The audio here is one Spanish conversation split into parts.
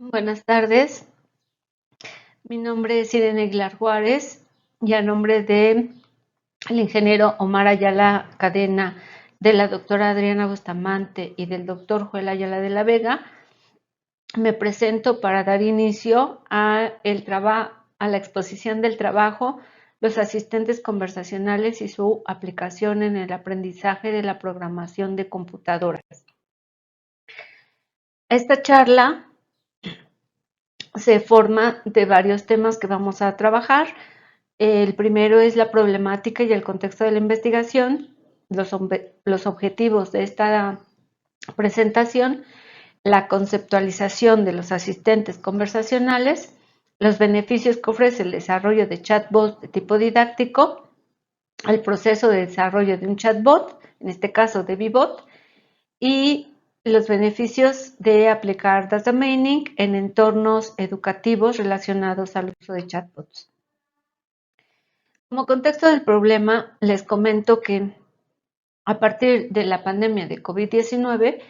Buenas tardes, mi nombre es Irene Aguilar Juárez y a nombre de el ingeniero Omar Ayala Cadena, de la doctora Adriana Bustamante y del doctor Joel Ayala de la Vega, me presento para dar inicio a la exposición del trabajo Los asistentes conversacionales y su aplicación en el aprendizaje de la programación de computadoras. Esta charla se forma de varios temas que vamos a trabajar. El primero es la problemática y el contexto de la investigación, los objetivos de esta presentación, la conceptualización de los asistentes conversacionales, los beneficios que ofrece el desarrollo de chatbots de tipo didáctico, el proceso de desarrollo de un chatbot, en este caso de VBot, y los beneficios de aplicar data mining en entornos educativos relacionados al uso de chatbots. Como contexto del problema, les comento que a partir de la pandemia de COVID-19,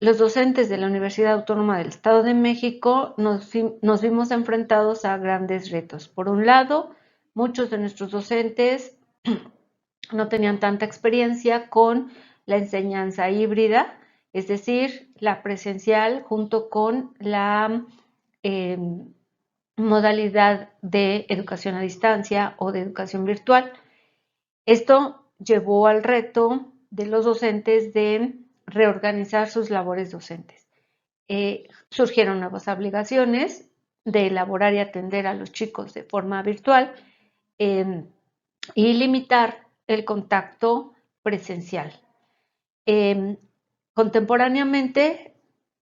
los docentes de la Universidad Autónoma del Estado de México nos vimos enfrentados a grandes retos. Por un lado, muchos de nuestros docentes no tenían tanta experiencia con la enseñanza híbrida, es decir, la presencial junto con la eh, modalidad de educación a distancia o de educación virtual. Esto llevó al reto de los docentes de reorganizar sus labores docentes. Surgieron nuevas obligaciones de elaborar y atender a los chicos de forma virtual y limitar el contacto presencial. Contemporáneamente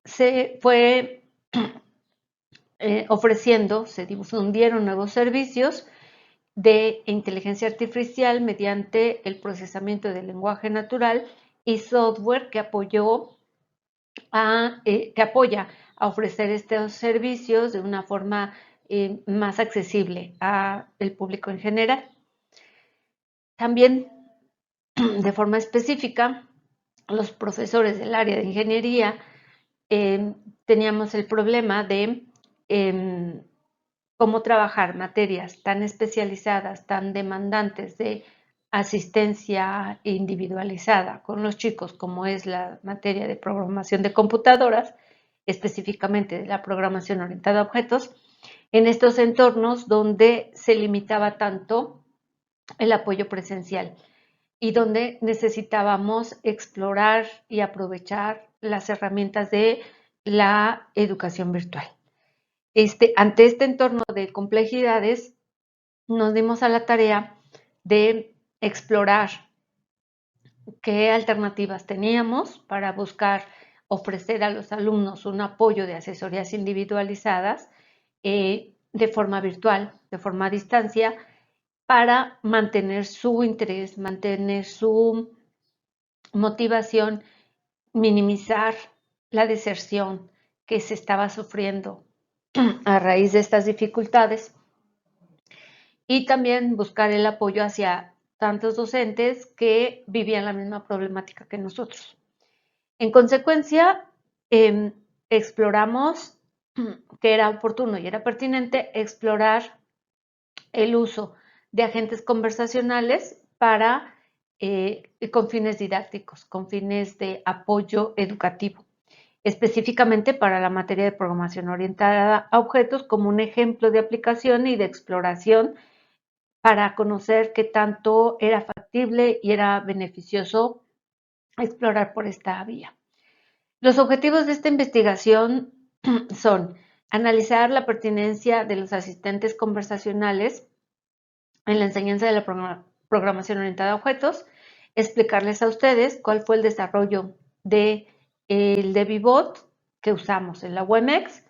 se fue ofreciendo, se difundieron nuevos servicios de inteligencia artificial mediante el procesamiento del lenguaje natural y software que apoya a ofrecer estos servicios de una forma más accesible al público en general. También, de forma específica, los profesores del área de ingeniería teníamos el problema de cómo trabajar materias tan especializadas, tan demandantes de asistencia individualizada con los chicos, como es la materia de programación de computadoras, específicamente de la programación orientada a objetos, en estos entornos donde se limitaba tanto el apoyo presencial y donde necesitábamos explorar y aprovechar las herramientas de la educación virtual. Ante este entorno de complejidades, nos dimos a la tarea de explorar qué alternativas teníamos para buscar ofrecer a los alumnos un apoyo de asesorías individualizadas de forma virtual, de forma a distancia, para mantener su interés, mantener su motivación, minimizar la deserción que se estaba sufriendo a raíz de estas dificultades y también buscar el apoyo hacia tantos docentes que vivían la misma problemática que nosotros. En consecuencia, exploramos que era oportuno y era pertinente explorar el uso de agentes conversacionales con fines didácticos, con fines de apoyo educativo, específicamente para la materia de programación orientada a objetos como un ejemplo de aplicación y de exploración para conocer qué tanto era factible y era beneficioso explorar por esta vía. Los objetivos de esta investigación son analizar la pertinencia de los asistentes conversacionales en la enseñanza de la programación orientada a objetos, explicarles a ustedes cuál fue el desarrollo del VBot que usamos en la UEMEX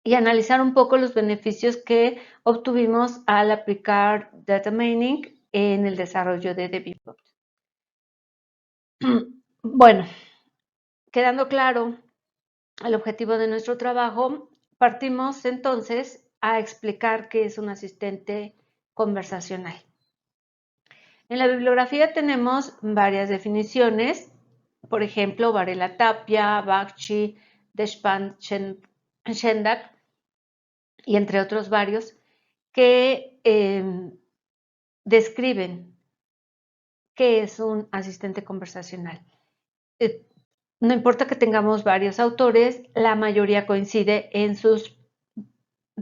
y analizar un poco los beneficios que obtuvimos al aplicar data mining en el desarrollo de VBot. Bueno, quedando claro el objetivo de nuestro trabajo, partimos entonces a explicar qué es un asistente conversacional. En la bibliografía tenemos varias definiciones, por ejemplo, Varela Tapia, Bakshi, Deshpande, Shendak y entre otros varios, que describen qué es un asistente conversacional. No importa que tengamos varios autores, la mayoría coincide en sus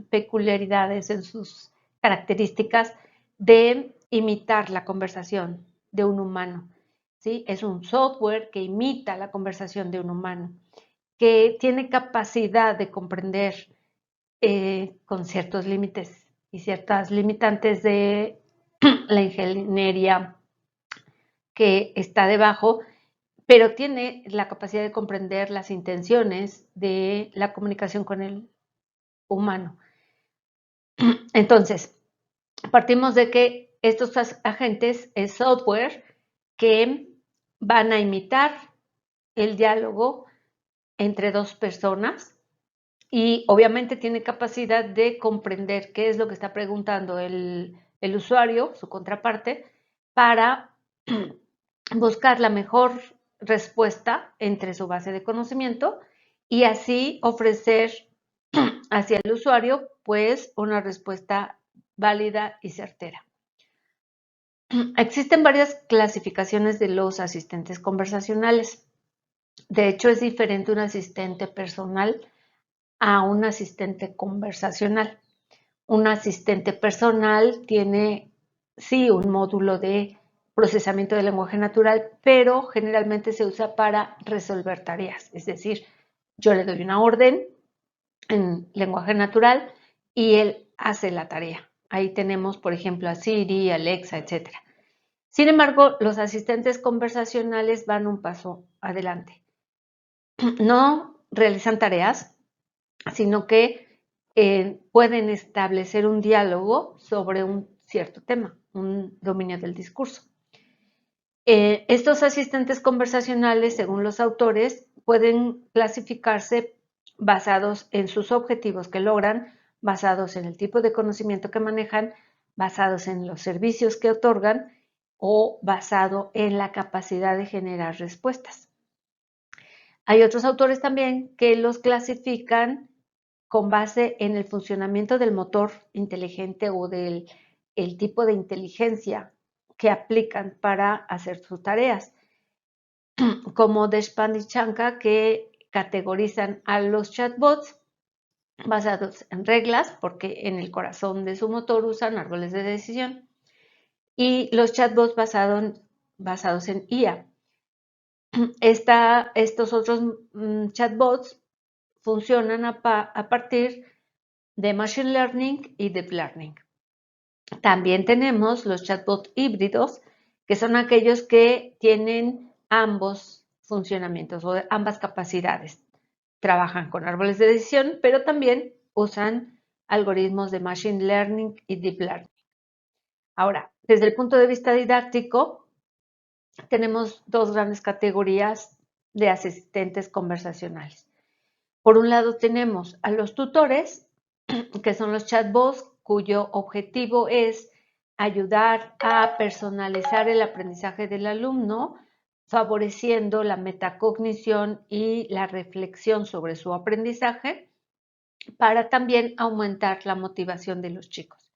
peculiaridades, en sus características de imitar la conversación de un humano. ¿Sí? Es un software que imita la conversación de un humano, que tiene capacidad de comprender con ciertos límites y ciertas limitantes de la ingeniería que está debajo, pero tiene la capacidad de comprender las intenciones de la comunicación con el humano. Entonces, partimos de que estos agentes es software que van a imitar el diálogo entre dos personas y obviamente tiene capacidad de comprender qué es lo que está preguntando el usuario, su contraparte, para buscar la mejor respuesta entre su base de conocimiento y así ofrecer hacia el usuario pues una respuesta válida y certera. Existen varias clasificaciones de los asistentes conversacionales. De hecho, es diferente un asistente personal a un asistente conversacional. Un asistente personal tiene, sí, un módulo de procesamiento de lenguaje natural, pero generalmente se usa para resolver tareas. Es decir, yo le doy una orden en lenguaje natural y él hace la tarea. Ahí tenemos, por ejemplo, a Siri, Alexa, etc. Sin embargo, los asistentes conversacionales van un paso adelante. No realizan tareas, sino que pueden establecer un diálogo sobre un cierto tema, un dominio del discurso. Estos asistentes conversacionales, según los autores, pueden clasificarse basados en sus objetivos que logran, basados en el tipo de conocimiento que manejan, basados en los servicios que otorgan o basado en la capacidad de generar respuestas. Hay otros autores también que los clasifican con base en el funcionamiento del motor inteligente o del el tipo de inteligencia que aplican para hacer sus tareas, como Deshpande y Chanka, que categorizan a los chatbots basados en reglas, porque en el corazón de su motor usan árboles de decisión, y los chatbots basados en IA. Estos otros chatbots funcionan a partir de Machine Learning y Deep Learning. También tenemos los chatbots híbridos, que son aquellos que tienen ambos funcionamientos o ambas capacidades. Trabajan con árboles de decisión, pero también usan algoritmos de Machine Learning y Deep Learning. Ahora, desde el punto de vista didáctico, tenemos dos grandes categorías de asistentes conversacionales. Por un lado tenemos a los tutores, que son los chatbots, cuyo objetivo es ayudar a personalizar el aprendizaje del alumno, favoreciendo la metacognición y la reflexión sobre su aprendizaje, para también aumentar la motivación de los chicos.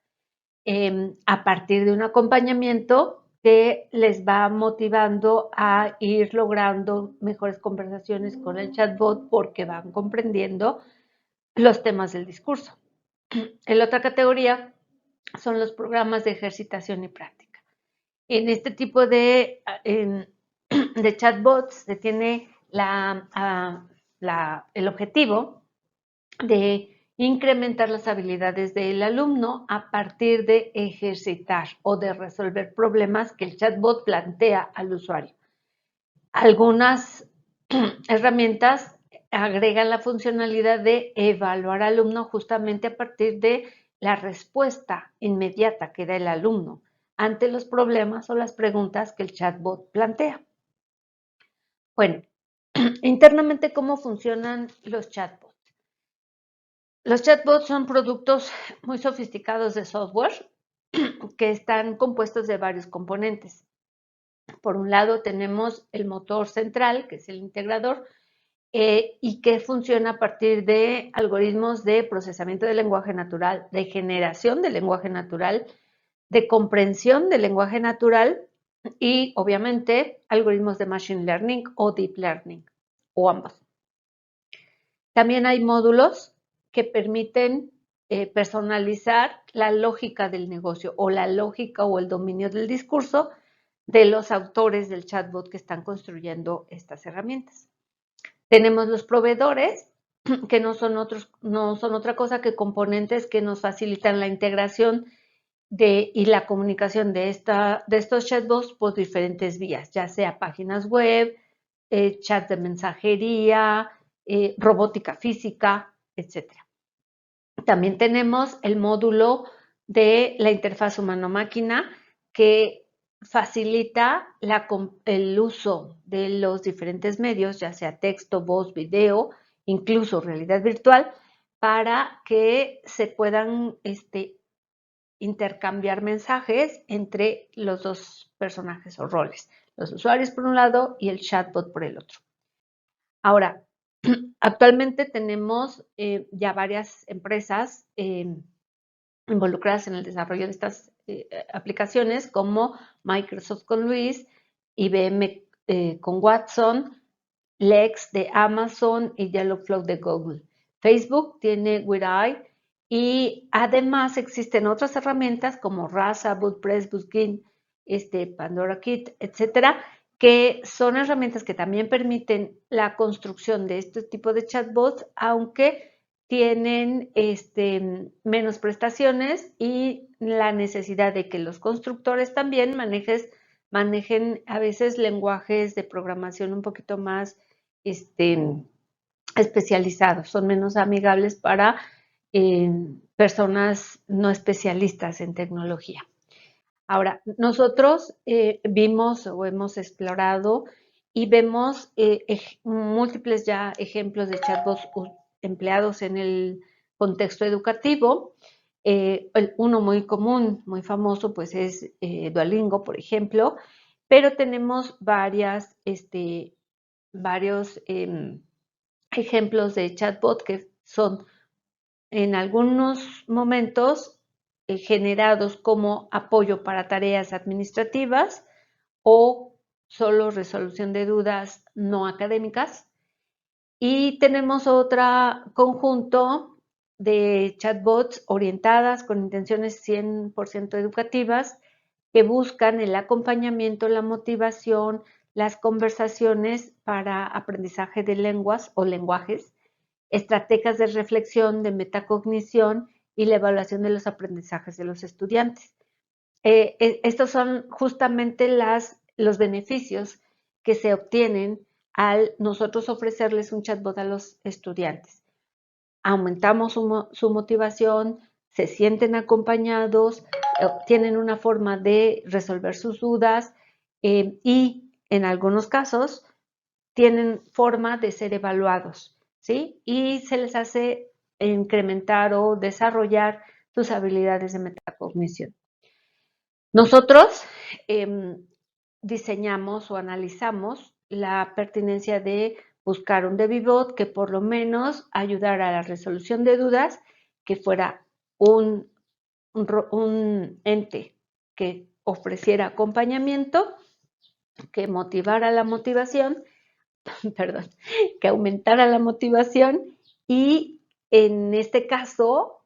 A partir de un acompañamiento que les va motivando a ir logrando mejores conversaciones con el chatbot porque van comprendiendo los temas del discurso. En la otra categoría son los programas de ejercitación y práctica. En este tipo de chatbots se tiene el objetivo de incrementar las habilidades del alumno a partir de ejercitar o de resolver problemas que el chatbot plantea al usuario. Algunas herramientas agregan la funcionalidad de evaluar al alumno justamente a partir de la respuesta inmediata que da el alumno ante los problemas o las preguntas que el chatbot plantea. Bueno, internamente, ¿cómo funcionan los chatbots? Los chatbots son productos muy sofisticados de software que están compuestos de varios componentes. Por un lado tenemos el motor central, que es el integrador, y que funciona a partir de algoritmos de procesamiento del lenguaje natural, de generación del lenguaje natural, de comprensión del lenguaje natural y obviamente algoritmos de machine learning o deep learning o ambos. También hay módulos que permiten personalizar la lógica del negocio o la lógica o el dominio del discurso de los autores del chatbot que están construyendo estas herramientas. Tenemos los proveedores, que no son otra cosa que componentes que nos facilitan la integración y la comunicación de estos chatbots por diferentes vías, ya sea páginas web, chat de mensajería, robótica física, etc. También tenemos el módulo de la interfaz humano-máquina que facilita el uso de los diferentes medios, ya sea texto, voz, video, incluso realidad virtual, para que se puedan intercambiar mensajes entre los dos personajes o roles, los usuarios por un lado y el chatbot por el otro. Ahora, actualmente tenemos ya varias empresas involucradas en el desarrollo de estas aplicaciones, como Microsoft con Luis, IBM con Watson, Lex de Amazon y Yellowflow de Google. Facebook tiene WithEye y además existen otras herramientas como Rasa, BootPress, Buskin, Pandora Kit, etcétera, que son herramientas que también permiten la construcción de este tipo de chatbots, aunque tienen menos prestaciones y la necesidad de que los constructores también manejen a veces lenguajes de programación un poquito más especializados, son menos amigables para personas no especialistas en tecnología. Ahora, nosotros vimos o hemos explorado y vemos múltiples ya ejemplos de chatbots empleados en el contexto educativo. Uno muy común, muy famoso, pues es Duolingo, por ejemplo, pero tenemos varios ejemplos de chatbot que son en algunos momentos generados como apoyo para tareas administrativas o solo resolución de dudas no académicas. Y tenemos otro conjunto de chatbots orientadas con intenciones 100% educativas que buscan el acompañamiento, la motivación, las conversaciones para aprendizaje de lenguas o lenguajes, estrategias de reflexión, de metacognición y la evaluación de los aprendizajes de los estudiantes. Estos son justamente los beneficios que se obtienen al nosotros ofrecerles un chatbot a los estudiantes. Aumentamos su motivación, se sienten acompañados, tienen una forma de resolver sus dudas y en algunos casos tienen forma de ser evaluados, ¿sí? Y se les hace incrementar o desarrollar sus habilidades de metacognición. Nosotros diseñamos o analizamos la pertinencia de buscar un DeviBot que por lo menos ayudara a la resolución de dudas, que fuera un ente que ofreciera acompañamiento, que motivara la motivación, perdón, que aumentara la motivación y en este caso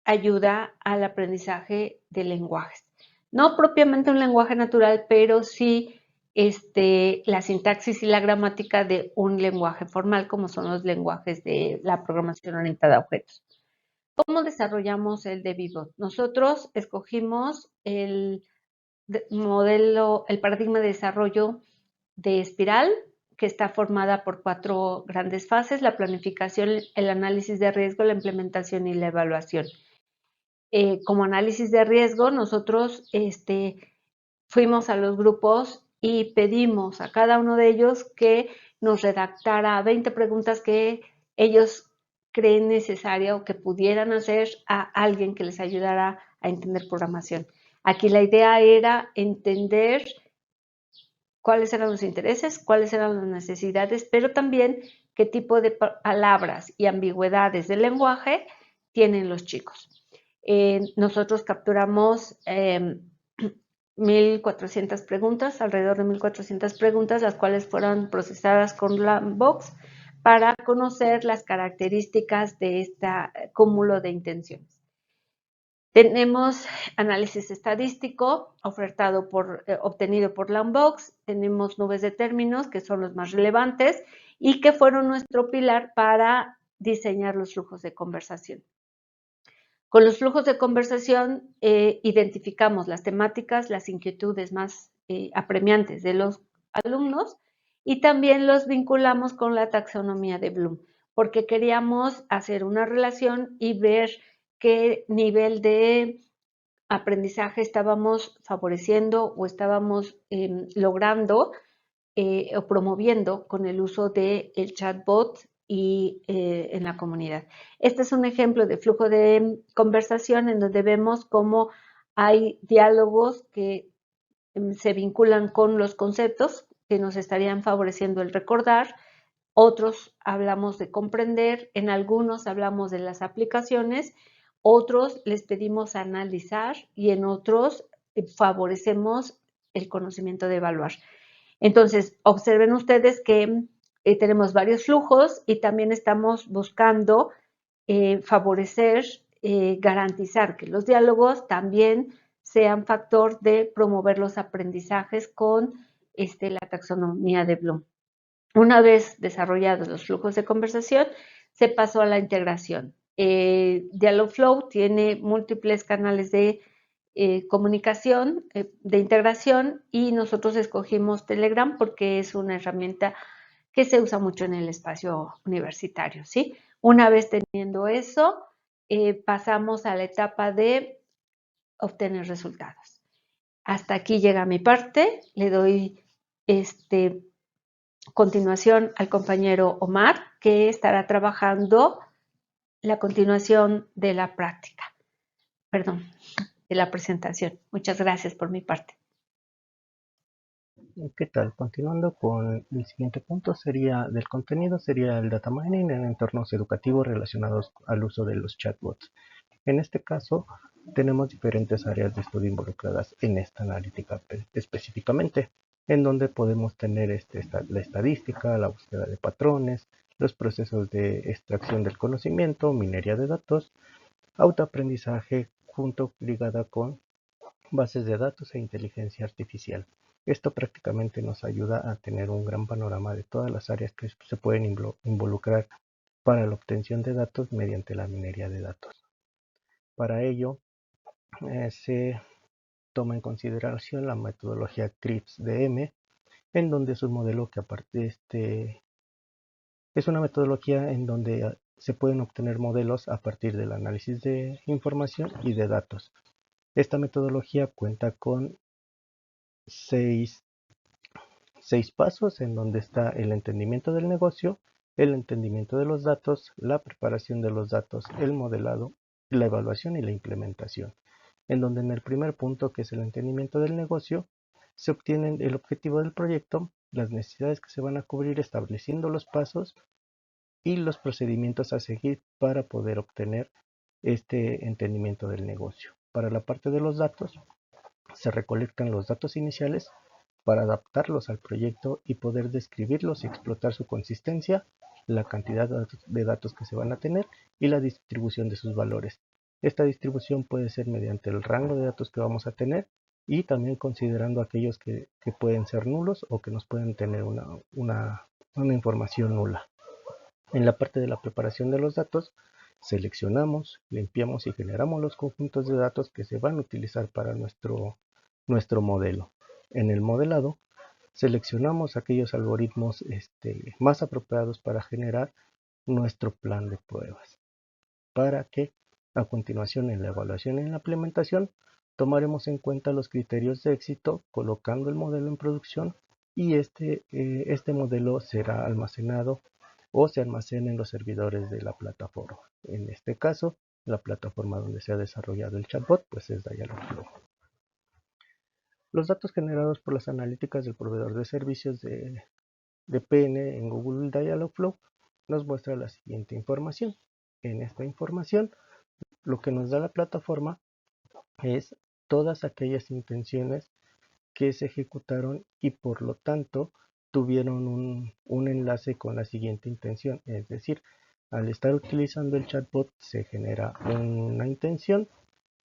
ayuda al aprendizaje de lenguajes. No propiamente un lenguaje natural, pero sí la sintaxis y la gramática de un lenguaje formal, como son los lenguajes de la programación orientada a objetos. ¿Cómo desarrollamos el DeviBot? Nosotros escogimos el paradigma de desarrollo de espiral, que está formada por 4 grandes fases: la planificación, el análisis de riesgo, la implementación y la evaluación. Como análisis de riesgo, nosotros fuimos a los grupos y pedimos a cada uno de ellos que nos redactara 20 preguntas que ellos creen necesaria o que pudieran hacer a alguien que les ayudara a entender programación. Aquí la idea era entender cuáles eran los intereses, cuáles eran las necesidades, pero también qué tipo de palabras y ambigüedades del lenguaje tienen los chicos. Nosotros capturamos 1,400 preguntas, alrededor de 1,400 preguntas, las cuales fueron procesadas con Lambbox para conocer las características de este cúmulo de intenciones. Tenemos análisis estadístico obtenido por Lambbox, tenemos nubes de términos que son los más relevantes y que fueron nuestro pilar para diseñar los flujos de conversación. Con los flujos de conversación identificamos las temáticas, las inquietudes más apremiantes de los alumnos y también los vinculamos con la taxonomía de Bloom, porque queríamos hacer una relación y ver qué nivel de aprendizaje estábamos favoreciendo o estábamos logrando o promoviendo con el uso del chatbot y en la comunidad. Este es un ejemplo de flujo de conversación en donde vemos cómo hay diálogos que se vinculan con los conceptos que nos estarían favoreciendo el recordar. Otros hablamos de comprender, en algunos hablamos de las aplicaciones, otros les pedimos analizar y en otros favorecemos el conocimiento de evaluar. Entonces, observen ustedes que tenemos varios flujos y también estamos buscando favorecer, garantizar que los diálogos también sean factor de promover los aprendizajes con la taxonomía de Bloom. Una vez desarrollados los flujos de conversación, se pasó a la integración. Dialogflow tiene múltiples canales de comunicación, de integración, y nosotros escogimos Telegram porque es una herramienta que se usa mucho en el espacio universitario, ¿sí? Una vez teniendo eso, pasamos a la etapa de obtener resultados. Hasta aquí llega mi parte. Le doy continuación al compañero Omar, que estará trabajando la continuación de la práctica. Perdón, de la presentación. Muchas gracias por mi parte. ¿Qué tal? Continuando con el siguiente punto del contenido, sería el data mining en entornos educativos relacionados al uso de los chatbots. En este caso, tenemos diferentes áreas de estudio involucradas en esta analítica específicamente, en donde podemos tener la estadística, la búsqueda de patrones, los procesos de extracción del conocimiento, minería de datos, autoaprendizaje ligada con bases de datos e inteligencia artificial. Esto prácticamente nos ayuda a tener un gran panorama de todas las áreas que se pueden involucrar para la obtención de datos mediante la minería de datos. Para ello, se toma en consideración la metodología CRIPS-DM, en donde es un modelo que es una metodología en donde se pueden obtener modelos a partir del análisis de información y de datos. Esta metodología cuenta con seis pasos, en donde está el entendimiento del negocio, el entendimiento de los datos, la preparación de los datos, el modelado, la evaluación y la implementación. En donde en el primer punto, que es el entendimiento del negocio, se obtiene el objetivo del proyecto, las necesidades que se van a cubrir, estableciendo los pasos y los procedimientos a seguir para poder obtener este entendimiento del negocio. Para la parte de los datos, se recolectan los datos iniciales para adaptarlos al proyecto y poder describirlos y explotar su consistencia, la cantidad de datos que se van a tener y la distribución de sus valores. Esta distribución puede ser mediante el rango de datos que vamos a tener y también considerando aquellos que pueden ser nulos o que nos pueden tener una información nula. En la parte de la preparación de los datos, seleccionamos, limpiamos y generamos los conjuntos de datos que se van a utilizar para nuestro modelo. En el modelado, seleccionamos aquellos algoritmos más apropiados para generar nuestro plan de pruebas, para que a continuación en la evaluación y en la implementación tomaremos en cuenta los criterios de éxito colocando el modelo en producción y este modelo será almacenado o se almacena en los servidores de la plataforma. En este caso, la plataforma donde se ha desarrollado el chatbot pues es Dialogflow. Los datos generados por las analíticas del proveedor de servicios de PN en Google Dialogflow nos muestra la siguiente información. En esta información, lo que nos da la plataforma es todas aquellas intenciones que se ejecutaron y por lo tanto tuvieron un enlace con la siguiente intención. Es decir, al estar utilizando el chatbot se genera una intención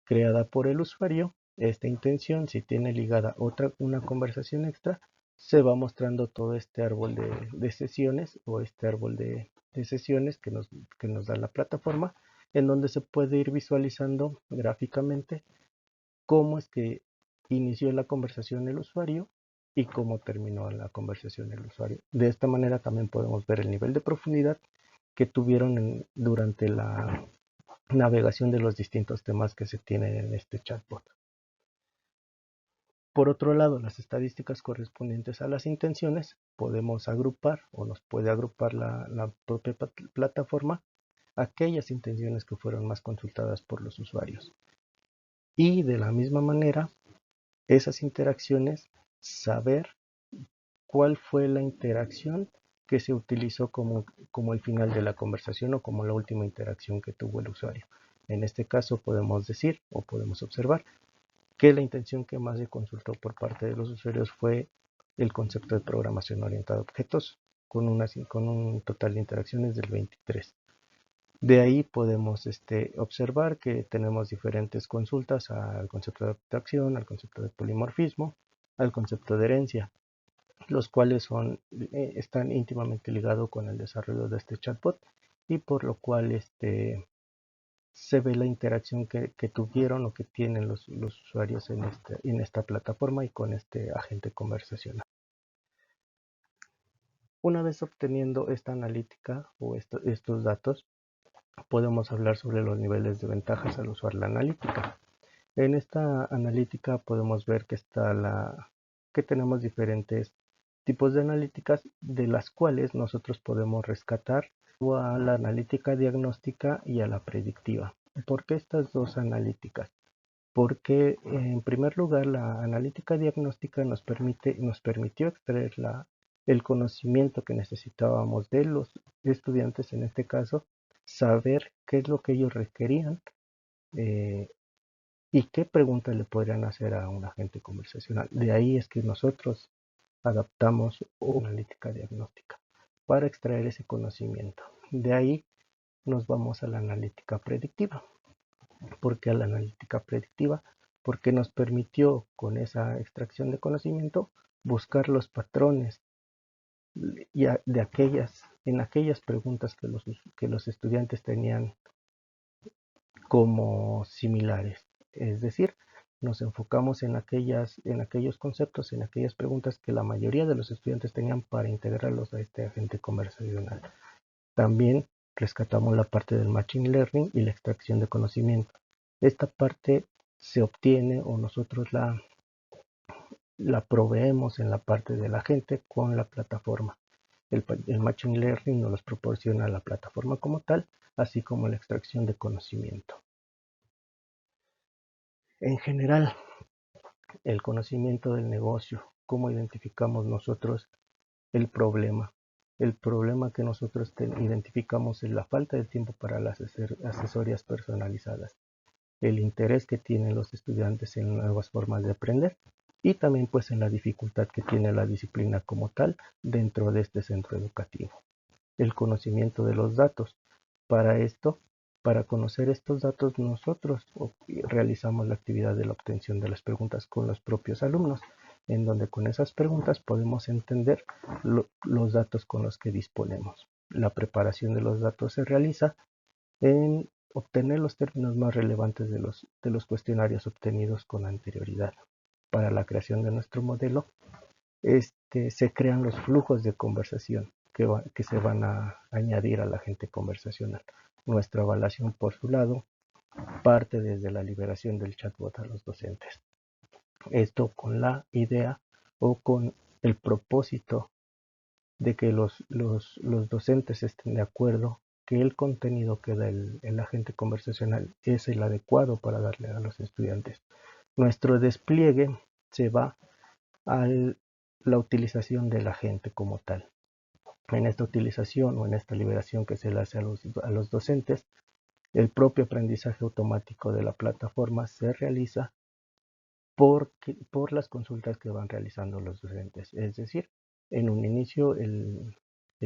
creada por el usuario. Esta intención, si tiene ligada una conversación extra, se va mostrando todo este árbol de sesiones o este árbol de sesiones que nos da la plataforma, en donde se puede ir visualizando gráficamente cómo es que inició la conversación el usuario y cómo terminó la conversación el usuario. De esta manera también podemos ver el nivel de profundidad que tuvieron durante la navegación de los distintos temas que se tienen en este chatbot. Por otro lado, las estadísticas correspondientes a las intenciones podemos agrupar o nos puede agrupar la propia plataforma aquellas intenciones que fueron más consultadas por los usuarios. Y de la misma manera, esas interacciones, saber cuál fue la interacción que se utilizó como el final de la conversación o como la última interacción que tuvo el usuario. En este caso podemos decir o podemos observar que la intención que más se consultó por parte de los usuarios fue el concepto de programación orientada a objetos, con un total de interacciones del 23. De ahí podemos observar que tenemos diferentes consultas al concepto de abstracción, al concepto de polimorfismo, al concepto de herencia, los cuales están íntimamente ligados con el desarrollo de este chatbot y por lo cual se ve la interacción que tuvieron o que tienen los usuarios en esta plataforma y con este agente conversacional. Una vez obteniendo esta analítica o estos datos, podemos hablar sobre los niveles de ventajas al usar la analítica. En esta analítica podemos ver que tenemos diferentes tipos de analíticas de las cuales nosotros podemos rescatar a la analítica diagnóstica y a la predictiva. ¿Por qué estas dos analíticas? Porque en primer lugar la analítica diagnóstica nos permitió extraer el conocimiento que necesitábamos de los estudiantes, en este caso, saber qué es lo que ellos requerían y qué preguntas le podrían hacer a un agente conversacional. De ahí es que nosotros adaptamos una analítica diagnóstica para extraer ese conocimiento. De ahí nos vamos a la analítica predictiva. ¿Por qué a la analítica predictiva? Porque nos permitió con esa extracción de conocimiento buscar los patrones en aquellas preguntas que los estudiantes tenían como similares. Es decir, nos enfocamos en aquellos conceptos, en aquellas preguntas que la mayoría de los estudiantes tenían para integrarlos a este agente conversacional. También rescatamos la parte del Machine Learning y la extracción de conocimiento. Esta parte se obtiene o nosotros la proveemos en la parte de la gente con la plataforma. El Machine Learning nos los proporciona la plataforma como tal, así como la extracción de conocimiento. En general, el conocimiento del negocio, cómo identificamos nosotros el problema. El problema que nosotros identificamos es la falta de tiempo para las asesorías personalizadas, el interés que tienen los estudiantes en nuevas formas de aprender y también pues en la dificultad que tiene la disciplina como tal dentro de este centro educativo. El conocimiento de los datos. Para conocer estos datos, nosotros realizamos la actividad de la obtención de las preguntas con los propios alumnos, en donde con esas preguntas podemos entender los datos con los que disponemos. La preparación de los datos se realiza en obtener los términos más relevantes de los cuestionarios obtenidos con anterioridad. Para la creación de nuestro modelo, se crean los flujos de conversación que se van a añadir al agente conversacional. Nuestra evaluación, por su lado, parte desde la liberación del chatbot a los docentes. Esto con la idea o con el propósito de que los docentes estén de acuerdo que el contenido que da el agente conversacional es el adecuado para darle a los estudiantes. Nuestro despliegue se va a la utilización del agente como tal. En esta utilización o en esta liberación que se le hace a los docentes, el propio aprendizaje automático de la plataforma se realiza por las consultas que van realizando los docentes. Es decir, en un inicio el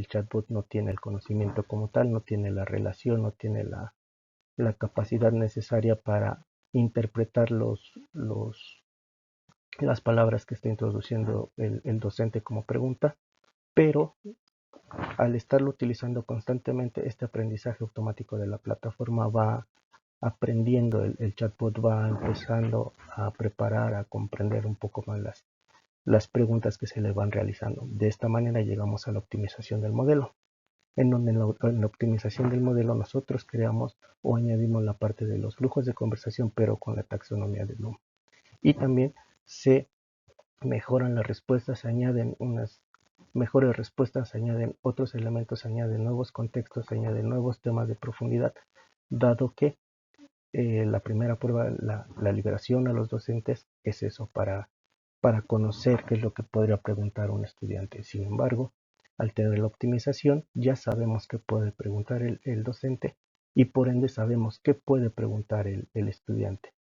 chatbot no tiene el conocimiento como tal, no tiene la relación, no tiene la capacidad necesaria para interpretar las palabras que está introduciendo el docente como pregunta, pero al estarlo utilizando constantemente, este aprendizaje automático de la plataforma va aprendiendo, el chatbot va empezando a preparar, a comprender un poco más las preguntas que se le van realizando. De esta manera llegamos a la optimización del modelo, en donde en la optimización del modelo nosotros creamos o añadimos la parte de los flujos de conversación, pero con la taxonomía de Bloom. Y también se mejoran las respuestas, se añaden unas mejores respuestas, se añaden otros elementos, se añaden nuevos contextos, se añaden nuevos temas de profundidad, dado que la primera prueba, la liberación a los docentes, es eso, para conocer qué es lo que podría preguntar un estudiante. Sin embargo, al tener la optimización, ya sabemos qué puede preguntar el docente y por ende sabemos qué puede preguntar el estudiante.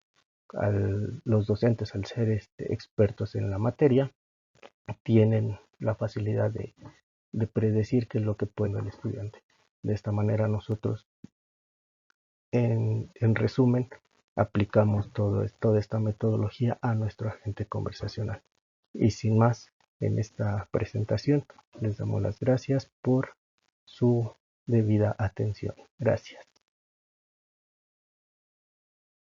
Los docentes, al ser expertos en la materia, tienen la facilidad de predecir qué es lo que puede el estudiante. De esta manera nosotros, en resumen, aplicamos toda esta metodología a nuestro agente conversacional. Y sin más, en esta presentación les damos las gracias por su debida atención. Gracias.